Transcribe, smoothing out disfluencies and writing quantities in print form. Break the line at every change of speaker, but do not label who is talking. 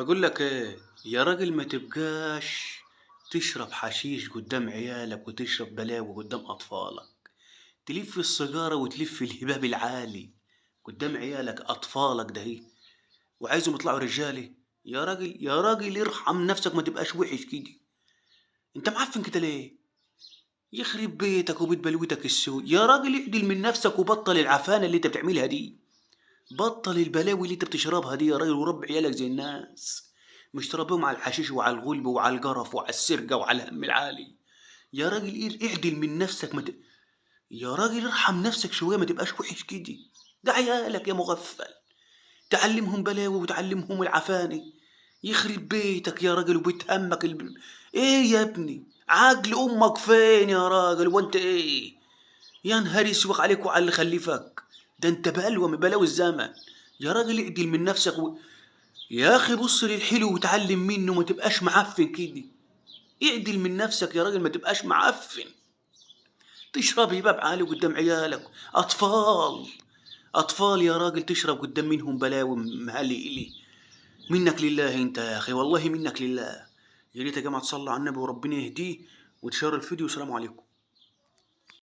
بقول لك ايه يا راجل، ما تبقاش تشرب حشيش قدام عيالك وتشرب بلاوي قدام اطفالك. تلف السيجاره وتلف الهباب العالي قدام عيالك اطفالك ده هي، وعايزهم يطلعوا رجالي. يا راجل يا راجل ارحم نفسك، ما تبقاش وحش كده. انت معفن كده ليه؟ يخرب بيتك وبيت بلوتك السود. يا راجل اعدل من نفسك وبطل العفانه اللي انت بتعملها دي. بطل البلاوي اللي انت بتشربها دي يا راجل، وربي عيالك زي الناس. مش تربيهم على الحشيش وعلى الغلب وعلى القرف وعلى السرقة وعلى الهم العالي. يا راجل اعدل من نفسك يا راجل ارحم نفسك شوية، ما تبقاش وحش كده. ده عيالك يا مغفل، تعلمهم بلاوي وتعلمهم العفاني. يخرب بيتك يا راجل وبيت همك ايه يا ابني؟ عقل امك فين يا راجل؟ وانت ايه؟ يا نهار يسوق عليك وعلى اللي خلفك. ده انت بلوى من بلاوي الزمن. يا راجل اعدل من نفسك يا اخي بص للحلو وتعلم منه، ما تبقاش معفن كده. اعدل من نفسك يا راجل، ما تبقاش معفن. تشرب هباب عالي قدام عيالك اطفال. اطفال يا راجل تشرب قدام منهم بلاوي مهلي. منك لله انت يا اخي، والله منك لله. يا ريت يا جماعه تصلوا على النبي وربنا يهديه، وتشير الفيديو. والسلام عليكم.